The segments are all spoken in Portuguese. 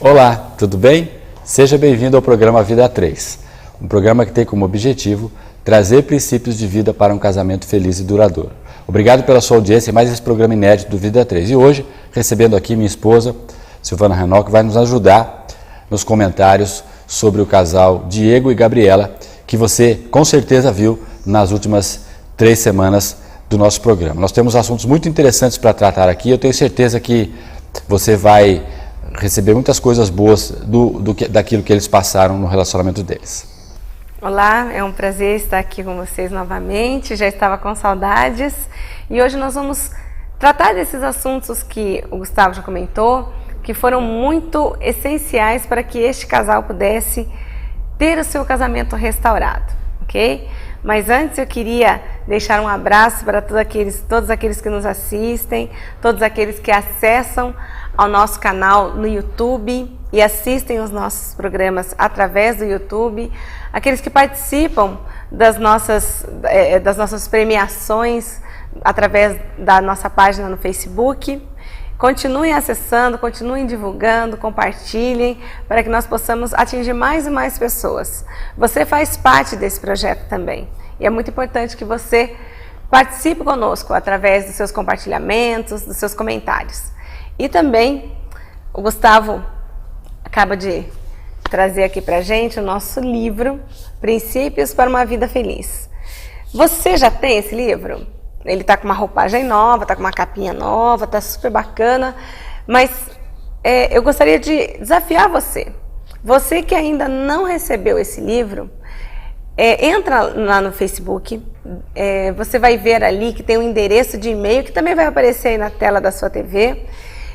Olá, tudo bem? Seja bem-vindo ao programa Vida 3, um programa que tem como objetivo trazer princípios de vida para um casamento feliz e duradouro. Obrigado pela sua audiência em mais esse programa inédito do Vida 3. E hoje, recebendo aqui minha esposa, Silvana Renol, que vai nos ajudar nos comentários sobre o casal Diego e Gabriela, que você com certeza viu nas últimas 3 semanas do nosso programa. Nós temos assuntos muito interessantes para tratar aqui, eu tenho certeza que você vai receber muitas coisas boas daquilo que eles passaram no relacionamento deles. Olá, é um prazer estar aqui com vocês novamente, já estava com saudades e hoje nós vamos tratar desses assuntos que o Gustavo já comentou, que foram muito essenciais para que este casal pudesse ter o seu casamento restaurado, ok? Mas antes eu queria deixar um abraço para todos aqueles que nos assistem, todos aqueles que acessam ao nosso canal no YouTube e assistem os nossos programas através do YouTube, aqueles que participam das nossas premiações através da nossa página no Facebook. Continuem acessando, continuem divulgando, compartilhem, para que nós possamos atingir mais e mais pessoas. Você faz parte desse projeto também. E é muito importante que você participe conosco através dos seus compartilhamentos, dos seus comentários. E também, o Gustavo acaba de trazer aqui pra gente o nosso livro, Princípios para uma Vida Feliz. Você já tem esse livro? Ele tá com uma roupagem nova, tá com uma capinha nova, tá super bacana, mas eu gostaria de desafiar você. Você que ainda não recebeu esse livro, entra lá no Facebook, você vai ver ali que tem um endereço de e-mail, que também vai aparecer aí na tela da sua TV,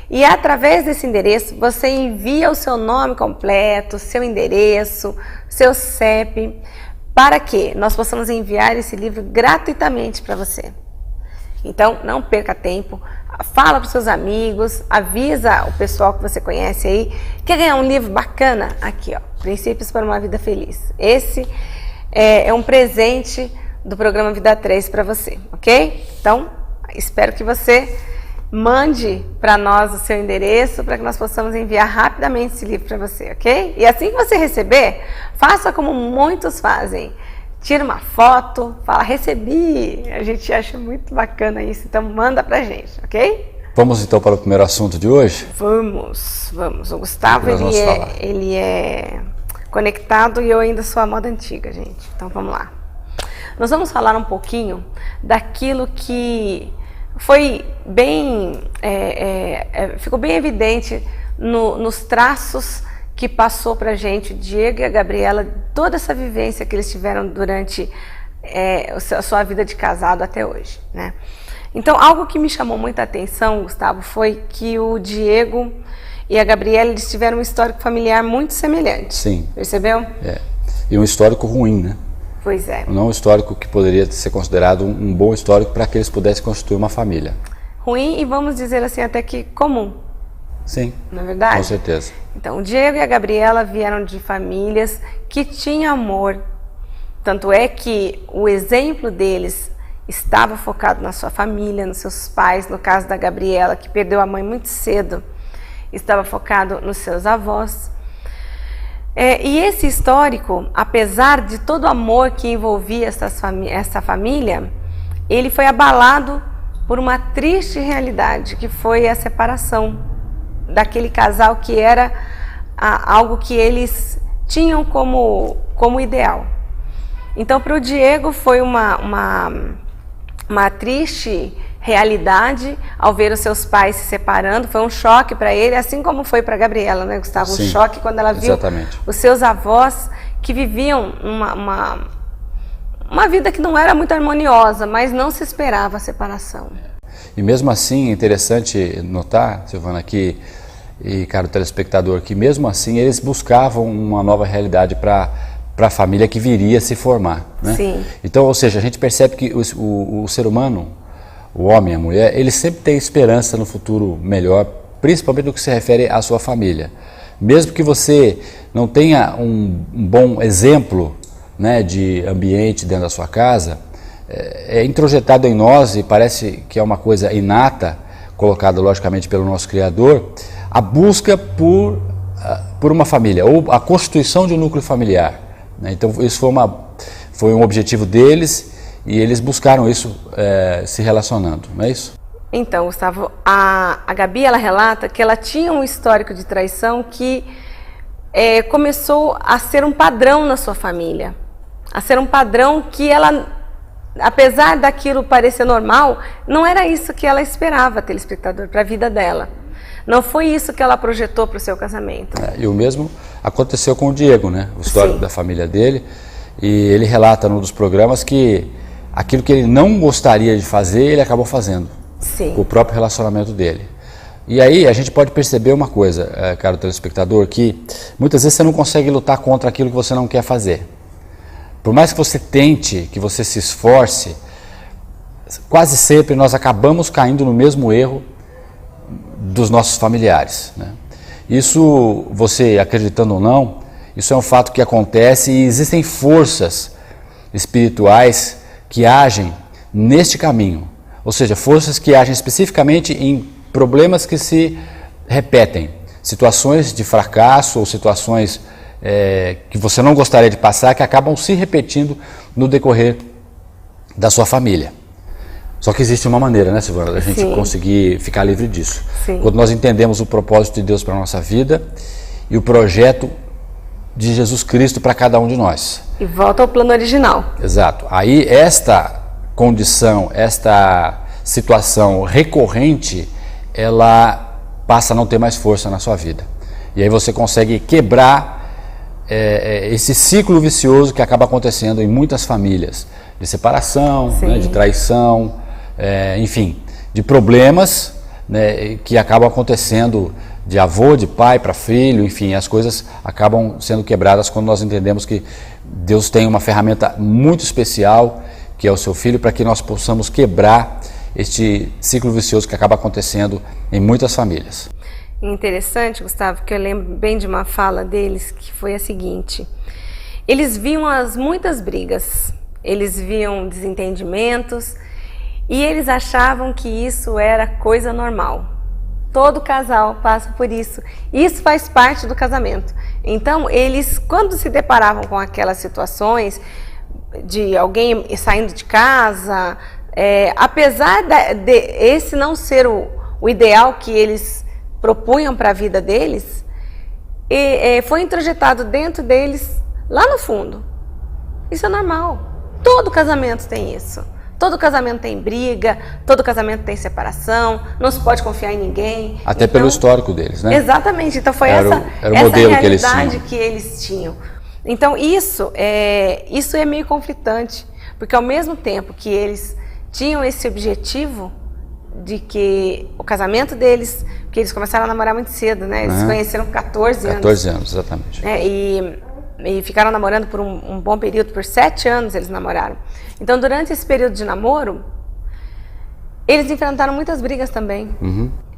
e através desse endereço você envia o seu nome completo, seu endereço, seu CEP, para que nós possamos enviar esse livro gratuitamente para você. Então, não perca tempo, fala para os seus amigos, avisa o pessoal que você conhece aí. Quer ganhar um livro bacana? Aqui, ó, Princípios para uma Vida Feliz. Esse é um presente do programa Vida 3 para você, ok? Então, espero que você mande para nós o seu endereço para que nós possamos enviar rapidamente esse livro para você, ok? E assim que você receber, faça como muitos fazem. Tira uma foto, fala, recebi. A gente acha muito bacana isso, então manda pra gente, ok? Vamos então para o primeiro assunto de hoje? Vamos. O Gustavo, ele é conectado e eu ainda sou a moda antiga, gente. Então vamos lá. Nós vamos falar um pouquinho daquilo que foi bem, ficou bem evidente nos traços que passou pra gente, o Diego e a Gabriela, toda essa vivência que eles tiveram durante a sua vida de casado até hoje, né? Então, algo que me chamou muita atenção, Gustavo, foi que o Diego e a Gabriela, eles tiveram um histórico familiar muito semelhante. Sim. Percebeu? E um histórico ruim, né? Pois é. Não um histórico que poderia ser considerado um bom histórico para que eles pudessem constituir uma família. Ruim e vamos dizer assim, até que comum. Sim, não é verdade? Com certeza. Então, o Diego e a Gabriela vieram de famílias que tinham amor. Tanto é que o exemplo deles estava focado na sua família, nos seus pais. No caso da Gabriela, que perdeu a mãe muito cedo, estava focado nos seus avós. E esse histórico, apesar de todo o amor que envolvia essa família, ele foi abalado por uma triste realidade, que foi a separação daquele casal, que era algo que eles tinham como ideal. Então, para o Diego foi uma triste realidade ao ver os seus pais se separando. Foi um choque para ele, assim como foi para a Gabriela, né, Gustavo? Sim, um choque quando ela viu os seus avós que viviam uma vida que não era muito harmoniosa, mas não se esperava a separação. E mesmo assim, é interessante notar, Silvana, e caro telespectador, que mesmo assim eles buscavam uma nova realidade para a família que viria a se formar, né? Sim. Então, ou seja, a gente percebe que o ser humano, o homem e a mulher, ele sempre tem esperança no futuro melhor, principalmente no que se refere à sua família. Mesmo que você não tenha um bom exemplo, né, de ambiente dentro da sua casa, é introjetado em nós, e parece que é uma coisa inata, colocada logicamente pelo nosso Criador, a busca por por uma família, ou a constituição de um núcleo familiar, né? Então isso foi um objetivo deles e eles buscaram isso se relacionando, não é isso? Então, Gustavo, a Gabi, ela relata que ela tinha um histórico de traição que começou a ser um padrão na sua família, a ser um padrão que ela, apesar daquilo parecer normal, não era isso que ela esperava, telespectador, para a vida dela. Não foi isso que ela projetou para o seu casamento. E o mesmo aconteceu com o Diego, né? O histórico da família dele, e ele relata num dos programas que aquilo que ele não gostaria de fazer, ele acabou fazendo. Sim. Com o próprio relacionamento dele. E aí a gente pode perceber uma coisa, caro telespectador, que muitas vezes você não consegue lutar contra aquilo que você não quer fazer. Por mais que você tente, que você se esforce, quase sempre nós acabamos caindo no mesmo erro dos nossos familiares, né? Isso, você acreditando ou não, isso é um fato que acontece e existem forças espirituais que agem neste caminho. Ou seja, forças que agem especificamente em problemas que se repetem, situações de fracasso ou situações que você não gostaria de passar, que acabam se repetindo no decorrer da sua família. Só que existe uma maneira, né, Silvana, da gente conseguir ficar livre disso. Sim. Quando nós entendemos o propósito de Deus para a nossa vida e o projeto de Jesus Cristo para cada um de nós. E volta ao plano original. Exato. Aí esta condição, esta situação recorrente, ela passa a não ter mais força na sua vida. E aí você consegue quebrar esse ciclo vicioso que acaba acontecendo em muitas famílias, de separação, né, de traição, enfim, de problemas, né, que acabam acontecendo de avô, de pai para filho, enfim, as coisas acabam sendo quebradas quando nós entendemos que Deus tem uma ferramenta muito especial, que é o seu filho, para que nós possamos quebrar este ciclo vicioso que acaba acontecendo em muitas famílias. Interessante, Gustavo, que eu lembro bem de uma fala deles, que foi a seguinte: eles viam as muitas brigas, eles viam desentendimentos e eles achavam que isso era coisa normal. Todo casal passa por isso. Isso faz parte do casamento. Então, eles, quando se deparavam com aquelas situações de alguém saindo de casa, apesar de esse não ser o ideal que eles propunham para a vida deles, foi introjetado dentro deles, lá no fundo. Isso é normal. Todo casamento tem isso. Todo casamento tem briga, todo casamento tem separação, não se pode confiar em ninguém. Até então, pelo histórico deles, né? Exatamente. Então foi era o modelo realidade que eles tinham. Então isso é meio conflitante, porque ao mesmo tempo que eles tinham esse objetivo de que o casamento deles, que eles começaram a namorar muito cedo, né? Eles se conheceram com 14 anos. 14 anos, exatamente. E ficaram namorando por um bom período, por 7 anos eles namoraram. Então, durante esse período de namoro, eles enfrentaram muitas brigas também.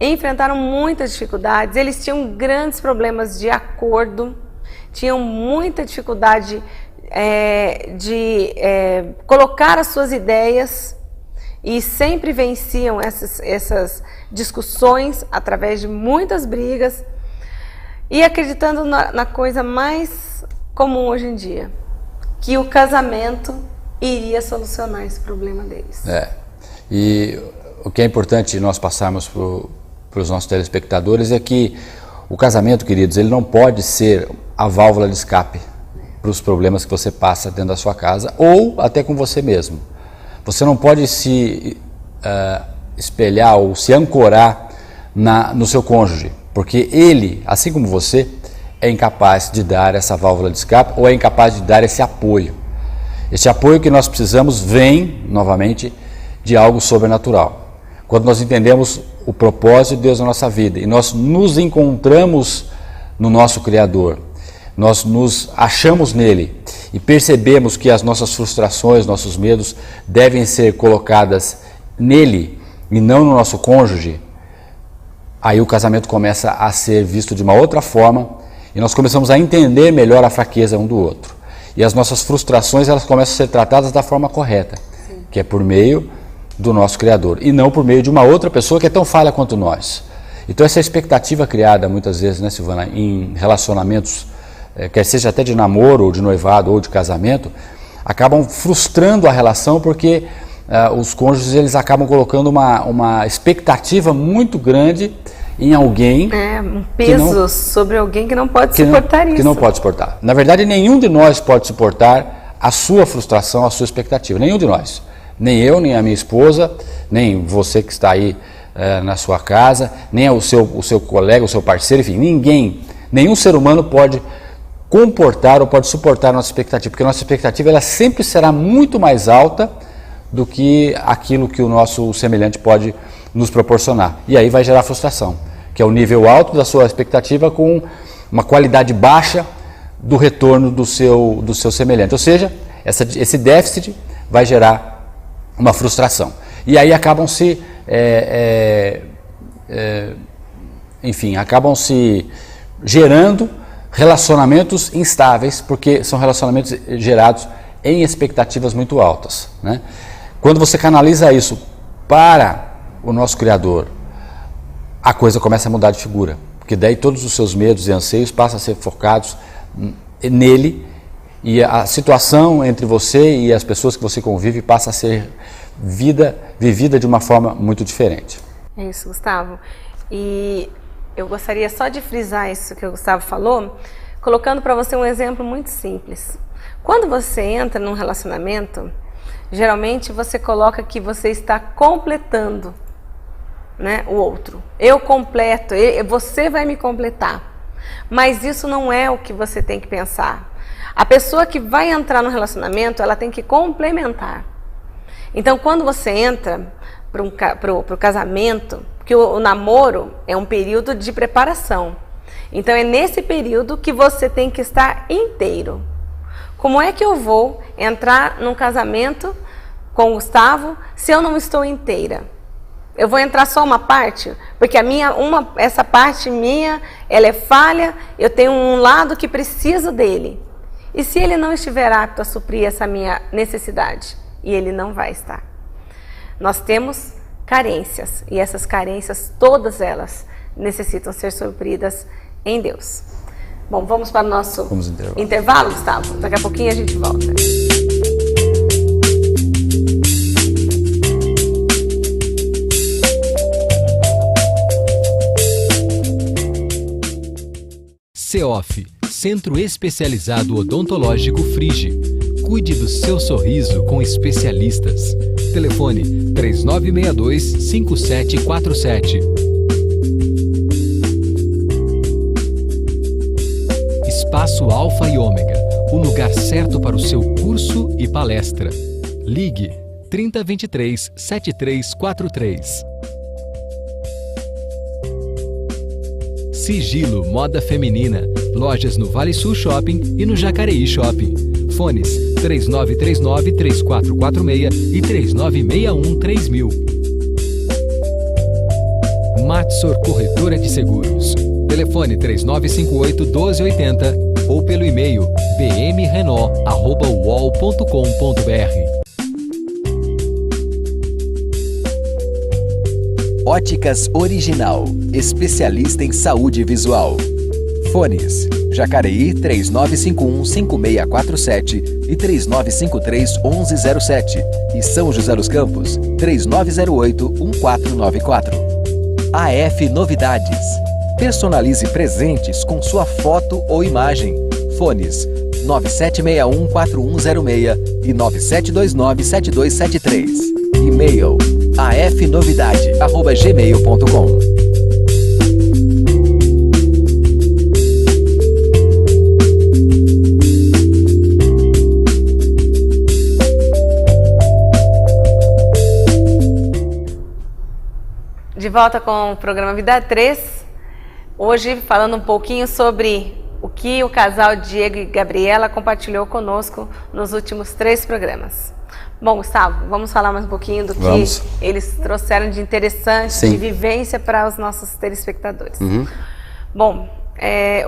Enfrentaram muitas dificuldades, eles tinham grandes problemas de acordo, tinham muita dificuldade de colocar as suas ideias e sempre venciam essas discussões através de muitas brigas e acreditando na coisa mais comum hoje em dia, que o casamento iria solucionar esse problema deles. E o que é importante nós passarmos para os nossos telespectadores é que o casamento, queridos, ele não pode ser a válvula de escape para os problemas que você passa dentro da sua casa ou até com você mesmo. Você não pode se espelhar ou se ancorar no seu cônjuge, porque ele, assim como você, é incapaz de dar essa válvula de escape ou é incapaz de dar esse apoio. Esse apoio que nós precisamos vem, novamente, de algo sobrenatural. Quando nós entendemos o propósito de Deus na nossa vida e nós nos encontramos no nosso Criador, nós nos achamos nele e percebemos que as nossas frustrações, nossos medos devem ser colocadas nele e não no nosso cônjuge, aí o casamento começa a ser visto de uma outra forma e nós começamos a entender melhor a fraqueza um do outro. E as nossas frustrações, elas começam a ser tratadas da forma correta, que é por meio do nosso Criador, e não por meio de uma outra pessoa que é tão falha quanto nós. Então essa expectativa criada muitas vezes, né, Silvana, em relacionamentos, quer seja até de namoro, ou de noivado, ou de casamento, acabam frustrando a relação porque os cônjuges eles acabam colocando uma expectativa muito grande em alguém. Um peso sobre alguém que não pode suportar isso. Que não pode suportar. Na verdade, nenhum de nós pode suportar a sua frustração, a sua expectativa. Nenhum de nós. Nem eu, nem a minha esposa, nem você que está aí na sua casa, nem o seu colega, o seu parceiro, enfim, ninguém, nenhum ser humano pode comportar ou pode suportar a nossa expectativa, porque a nossa expectativa ela sempre será muito mais alta do que aquilo que o nosso semelhante pode nos proporcionar. E aí vai gerar frustração, que é o nível alto da sua expectativa com uma qualidade baixa do retorno do seu semelhante. Ou seja, esse déficit vai gerar uma frustração. E aí acabam se gerando relacionamentos instáveis, porque são relacionamentos gerados em expectativas muito altas, né? Quando você canaliza isso para o nosso Criador, a coisa começa a mudar de figura, porque daí todos os seus medos e anseios passam a ser focados nele, e a situação entre você e as pessoas que você convive passa a ser vivida de uma forma muito diferente. É isso, Gustavo. E eu gostaria só de frisar isso que o Gustavo falou, colocando para você um exemplo muito simples. Quando você entra num relacionamento, geralmente você coloca que você está completando, né, o outro. Eu completo, você vai me completar. Mas isso não é o que você tem que pensar. A pessoa que vai entrar no relacionamento, ela tem que complementar. Então, quando você entra para o casamento, porque o namoro é um período de preparação. Então, é nesse período que você tem que estar inteiro. Como é que eu vou entrar num casamento com o Gustavo se eu não estou inteira? Eu vou entrar só uma parte? Porque essa parte minha, ela é falha, eu tenho um lado que preciso dele. E se ele não estiver apto a suprir essa minha necessidade? E ele não vai estar. Nós temos carências, e essas carências, todas elas, necessitam ser supridas em Deus. Bom, vamos para o nosso intervalo, Gustavo? Daqui a pouquinho a gente volta. CEOF, Centro Especializado Odontológico Frige. Cuide do seu sorriso com especialistas. Telefone 3962-5747. Espaço Alfa e Ômega, o lugar certo para o seu curso e palestra. Ligue 3023-7343. Sigilo Moda Feminina, lojas no Vale Sul Shopping e no Jacareí Shopping. Fones 3939-3446 e 3961-3000. Matsor Corretora de Seguros. Telefone 3958-1280 ou pelo e-mail bmrenó@uol.com.br. Óticas Original, especialista em saúde visual. Fones: Jacareí 3951-5647 e 3953-1107 e São José dos Campos 3908-1494. AF Novidades. Personalize presentes com sua foto ou imagem. Fones 9761-4106 e 9729-7273. E-mail afnovidade@gmail.com. De volta com o programa Vida 3, hoje falando um pouquinho sobre o que o casal Diego e Gabriela compartilhou conosco nos últimos 3 programas. Bom, Gustavo, vamos falar mais um pouquinho do que eles trouxeram de interessante, de vivência para os nossos telespectadores. Bom,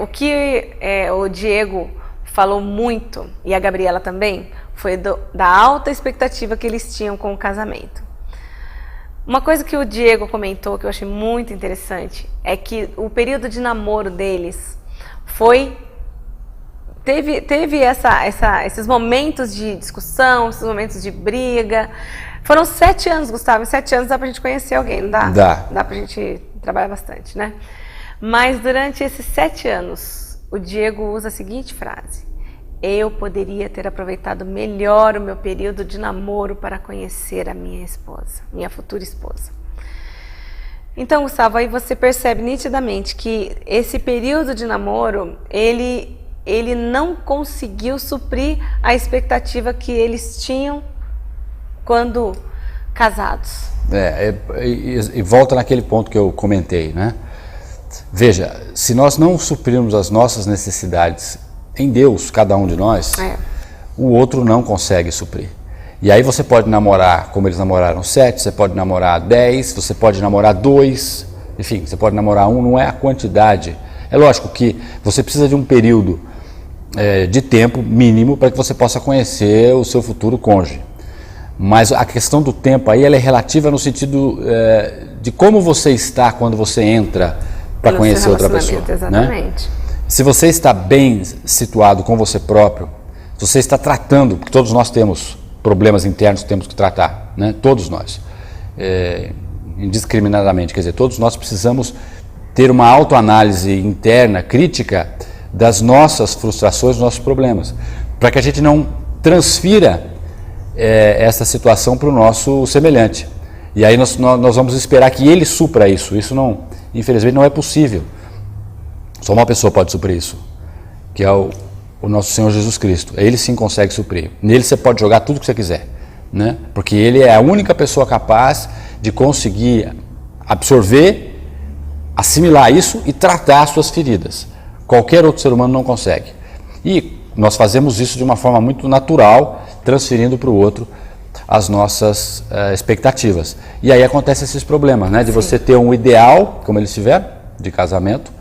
o que o Diego falou muito, e a Gabriela também, foi da alta expectativa que eles tinham com o casamento. Uma coisa que o Diego comentou que eu achei muito interessante é que o período de namoro deles teve esses momentos de discussão, esses momentos de briga. Foram 7 anos, Gustavo. Em 7 anos dá pra gente conhecer alguém, não dá? Dá pra gente trabalhar bastante, né? Mas durante esses 7 anos, o Diego usa a seguinte frase: eu poderia ter aproveitado melhor o meu período de namoro para conhecer a minha esposa, minha futura esposa. Então, Gustavo, aí você percebe nitidamente que esse período de namoro, ele não conseguiu suprir a expectativa que eles tinham quando casados. E volta naquele ponto que eu comentei, né? Veja, se nós não suprirmos as nossas necessidades em Deus, cada um de nós, o outro não consegue suprir. E aí você pode namorar, como eles namoraram 7, você pode namorar 10, você pode namorar 2, enfim, você pode namorar 1, não é a quantidade. É lógico que você precisa de um período de tempo mínimo para que você possa conhecer o seu futuro cônjuge. Mas a questão do tempo aí, ela é relativa no sentido de como você está quando você entra para conhecer outra pessoa. Exatamente. Né? Se você está bem situado com você próprio, se você está tratando, porque todos nós temos problemas internos que temos que tratar, né? Todos nós, indiscriminadamente, quer dizer, todos nós precisamos ter uma autoanálise interna, crítica, das nossas frustrações, dos nossos problemas, para que a gente não transfira essa situação para o nosso semelhante. E aí nós vamos esperar que ele supra isso. Isso não, infelizmente, não é possível. Só uma pessoa pode suprir isso, que é o nosso Senhor Jesus Cristo. Ele sim consegue suprir. Nele você pode jogar tudo que você quiser, né? Porque ele é a única pessoa capaz de conseguir absorver, assimilar isso e tratar as suas feridas. Qualquer outro ser humano não consegue. E nós fazemos isso de uma forma muito natural, transferindo para o outro as nossas expectativas. E aí acontecem esses problemas, né? De você ter um ideal, como eles tiveram, de casamento,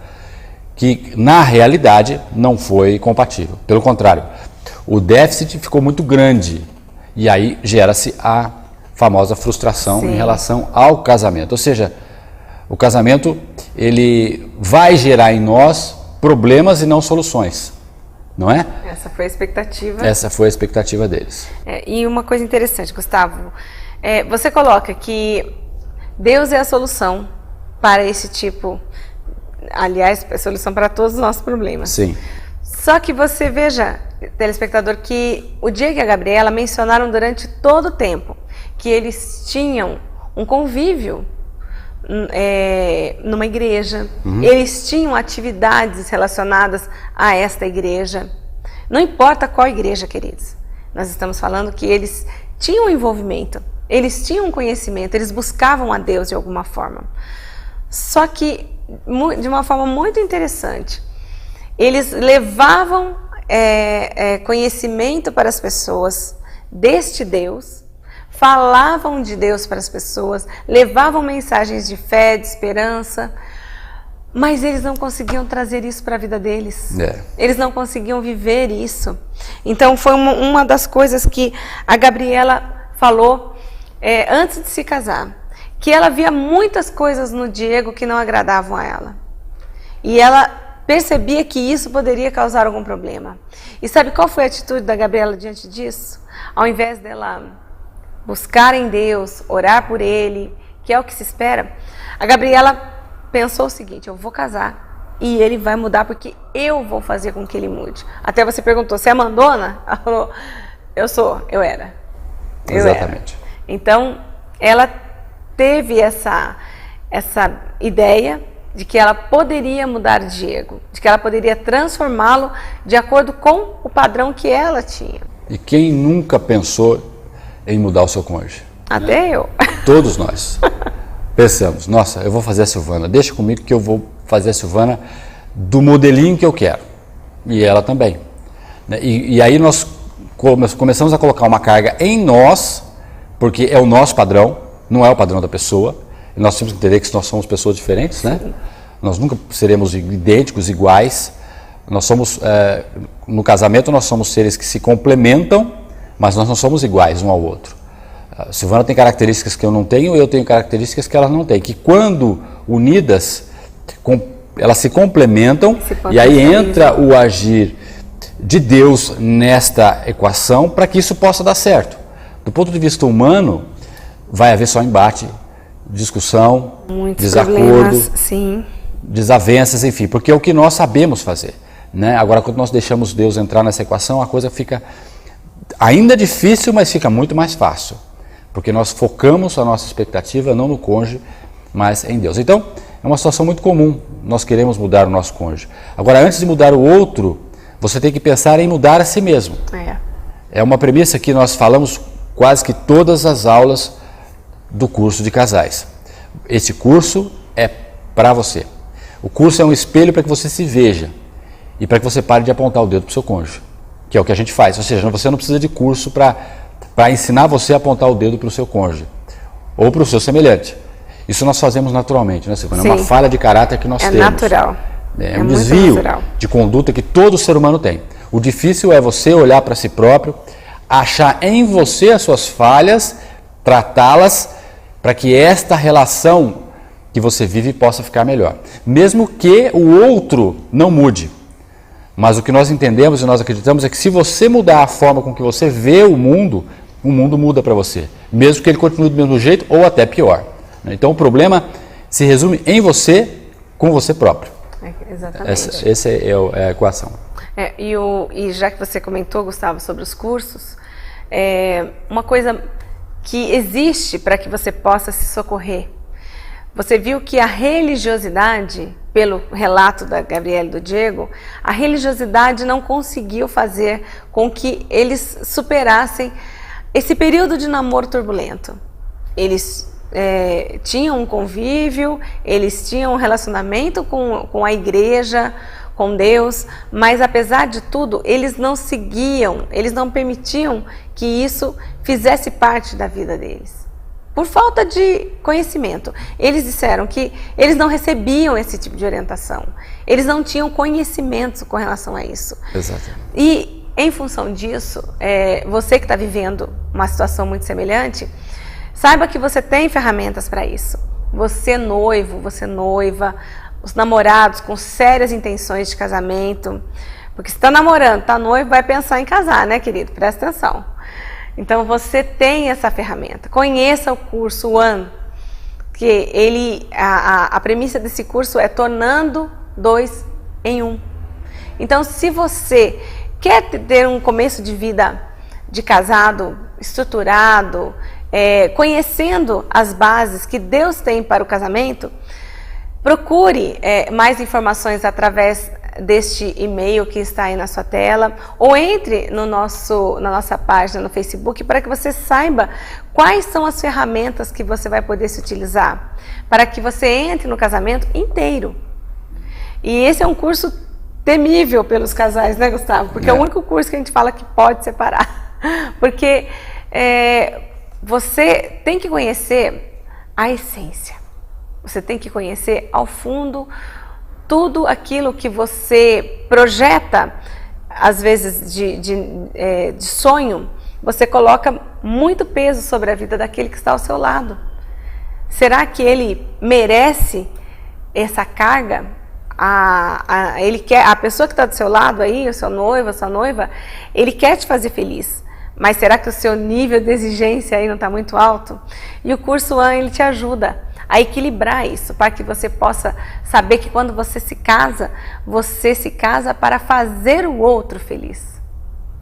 que na realidade não foi compatível. Pelo contrário, o déficit ficou muito grande e aí gera-se a famosa frustração em relação ao casamento. Ou seja, o casamento ele vai gerar em nós problemas e não soluções, não é? Essa foi a expectativa. Essa foi a expectativa deles. E uma coisa interessante, Gustavo, você coloca que Deus é a solução para esse tipo, aliás, é a solução para todos os nossos problemas. Sim. Só que você veja, telespectador, que o Diego e a Gabriela mencionaram durante todo o tempo que eles tinham um convívio numa igreja, eles tinham atividades relacionadas a esta igreja. Não importa qual igreja, queridos, nós estamos falando que eles tinham envolvimento, eles tinham conhecimento, eles buscavam a Deus de alguma forma. Só que, de uma forma muito interessante, eles levavam conhecimento para as pessoas deste Deus, falavam de Deus para as pessoas, levavam mensagens de fé, de esperança, mas eles não conseguiam trazer isso para a vida deles. Eles não conseguiam viver isso. Então foi uma das coisas que a Gabriela falou antes de se casar, que ela via muitas coisas no Diego que não agradavam a ela. E ela percebia que isso poderia causar algum problema. E sabe qual foi a atitude da Gabriela diante disso? Ao invés dela buscar em Deus, orar por Ele, que é o que se espera, a Gabriela pensou o seguinte: eu vou casar e ele vai mudar porque eu vou fazer com que ele mude. Até você perguntou, você é mandona? Ela falou, eu era. Exatamente. Então, ela teve essa ideia de que ela poderia mudar Diego, de que ela poderia transformá-lo de acordo com o padrão que ela tinha. E quem nunca pensou em mudar o seu cônjuge? Até eu. Todos nós. Pensamos, nossa, eu vou fazer a Silvana, deixa comigo que eu vou fazer a Silvana do modelinho que eu quero. E ela também. E aí nós começamos a colocar uma carga em nós, porque é o nosso padrão, não é o padrão da pessoa. E nós temos que entender que nós somos pessoas diferentes, né? Nós nunca seremos idênticos, iguais. Nós somos, no casamento nós somos seres que se complementam, mas nós não somos iguais um ao outro. A Silvana tem características que eu não tenho, eu tenho características que ela não tem, que quando unidas, elas se complementam e aí entra o agir de Deus nesta equação para que isso possa dar certo. Do ponto de vista humano, vai haver só embate, discussão, muitos desacordo, sim, desavenças, enfim, porque é o que nós sabemos fazer, né? Agora, quando nós deixamos Deus entrar nessa equação, a coisa fica ainda difícil, mas fica muito mais fácil, porque nós focamos a nossa expectativa não no cônjuge, mas em Deus. Então, é uma situação muito comum, nós queremos mudar o nosso cônjuge. Agora, antes de mudar o outro, você tem que pensar em mudar a si mesmo. É uma premissa que nós falamos quase que todas as aulas do curso de casais. Esse curso é para você. O curso é um espelho para que você se veja e para que você pare de apontar o dedo para o seu cônjuge, que é o que a gente faz. Ou seja, você não precisa de curso para ensinar você a apontar o dedo para o seu cônjuge ou para o seu semelhante. Isso nós fazemos naturalmente, né, Silvana? É uma falha de caráter que nós temos. É natural. É um desvio de conduta que todo ser humano tem. O difícil é você olhar para si próprio, achar em você as suas falhas, tratá-las para que esta relação que você vive possa ficar melhor. Mesmo que o outro não mude. Mas o que nós entendemos e nós acreditamos é que se você mudar a forma com que você vê o mundo muda para você. Mesmo que ele continue do mesmo jeito ou até pior. Então o problema se resume em você, com você próprio. Exatamente. Essa é a equação. E já que você comentou, Gustavo, sobre os cursos, uma coisa que existe para que você possa se socorrer. Você viu que a religiosidade, pelo relato da Gabriela e do Diego, a religiosidade não conseguiu fazer com que eles superassem esse período de namoro turbulento. Eles tinham um convívio, eles tinham um relacionamento com a igreja, com Deus, mas apesar de tudo, eles não seguiam, eles não permitiam que isso fizesse parte da vida deles. Por falta de conhecimento. Eles disseram que eles não recebiam esse tipo de orientação. Eles não tinham conhecimento com relação a isso. Exatamente. E, em função disso, você que está vivendo uma situação muito semelhante, saiba que você tem ferramentas para isso. Você noivo, você noiva, os namorados com sérias intenções de casamento. Porque se está namorando, está noivo, vai pensar em casar, né, querido? Presta atenção. Então você tem essa ferramenta. Conheça o curso One, que a premissa desse curso é tornando 2 em 1. Então, se você quer ter um começo de vida de casado estruturado, conhecendo as bases que Deus tem para o casamento, procure mais informações através deste e-mail que está aí na sua tela, ou entre na nossa página no Facebook para que você saiba quais são as ferramentas que você vai poder se utilizar para que você entre no casamento inteiro. E esse é um curso temível pelos casais, né, Gustavo? Porque é o único curso que a gente fala que pode separar. Porque você tem que conhecer a essência. Você tem que conhecer ao fundo tudo aquilo que você projeta, às vezes de sonho, você coloca muito peso sobre a vida daquele que está ao seu lado. Será que ele merece essa carga? A pessoa que está do seu lado aí, o seu noivo, a sua noiva, ele quer te fazer feliz. Mas será que o seu nível de exigência aí não está muito alto? E o curso One, ele te ajuda a equilibrar isso, para que você possa saber que quando você se casa para fazer o outro feliz.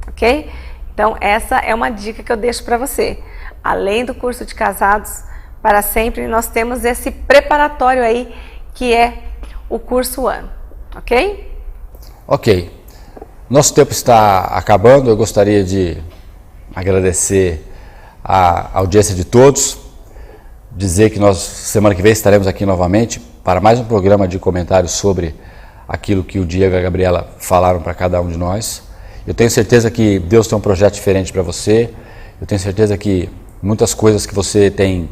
Ok? Então, essa é uma dica que eu deixo para você. Além do curso de casados para sempre, nós temos esse preparatório aí, que é o curso One. Ok? Ok. Nosso tempo está acabando. Eu gostaria de agradecer a audiência de todos, dizer que nós, semana que vem, estaremos aqui novamente para mais um programa de comentários sobre aquilo que o Diego e a Gabriela falaram para cada um de nós. Eu tenho certeza que Deus tem um projeto diferente para você, eu tenho certeza que muitas coisas que você tem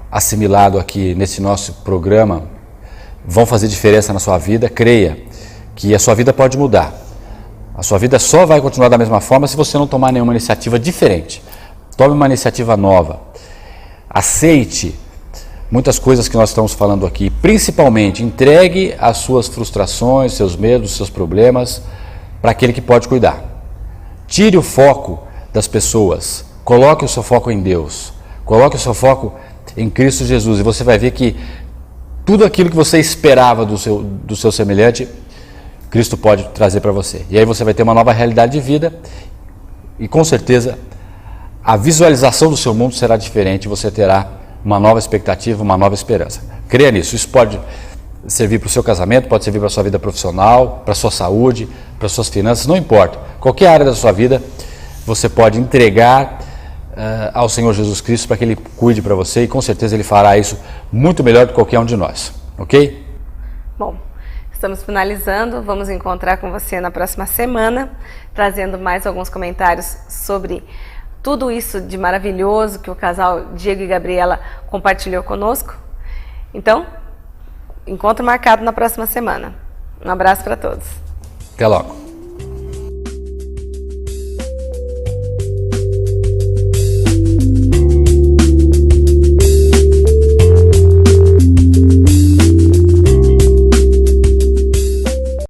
assimilado aqui nesse nosso programa vão fazer diferença na sua vida. Creia que a sua vida pode mudar. A sua vida só vai continuar da mesma forma se você não tomar nenhuma iniciativa diferente. Tome uma iniciativa nova. aceite muitas coisas que nós estamos falando aqui, principalmente entregue as suas frustrações, seus medos, seus problemas para aquele que pode cuidar. Tire o foco das pessoas, coloque o seu foco em Deus, coloque o seu foco em Cristo Jesus e você vai ver que tudo aquilo que você esperava do seu semelhante, Cristo pode trazer para você. E aí você vai ter uma nova realidade de vida e com certeza a visualização do seu mundo será diferente, você terá uma nova expectativa, uma nova esperança. Creia nisso, isso pode servir para o seu casamento, pode servir para a sua vida profissional, para a sua saúde, para as suas finanças, não importa. Qualquer área da sua vida, você pode entregar ao Senhor Jesus Cristo para que Ele cuide para você e com certeza Ele fará isso muito melhor do que qualquer um de nós, ok? Bom, estamos finalizando, vamos encontrar com você na próxima semana, trazendo mais alguns comentários sobre tudo isso de maravilhoso que o casal Diego e Gabriela compartilhou conosco. Então, encontro marcado na próxima semana. Um abraço para todos. Até logo.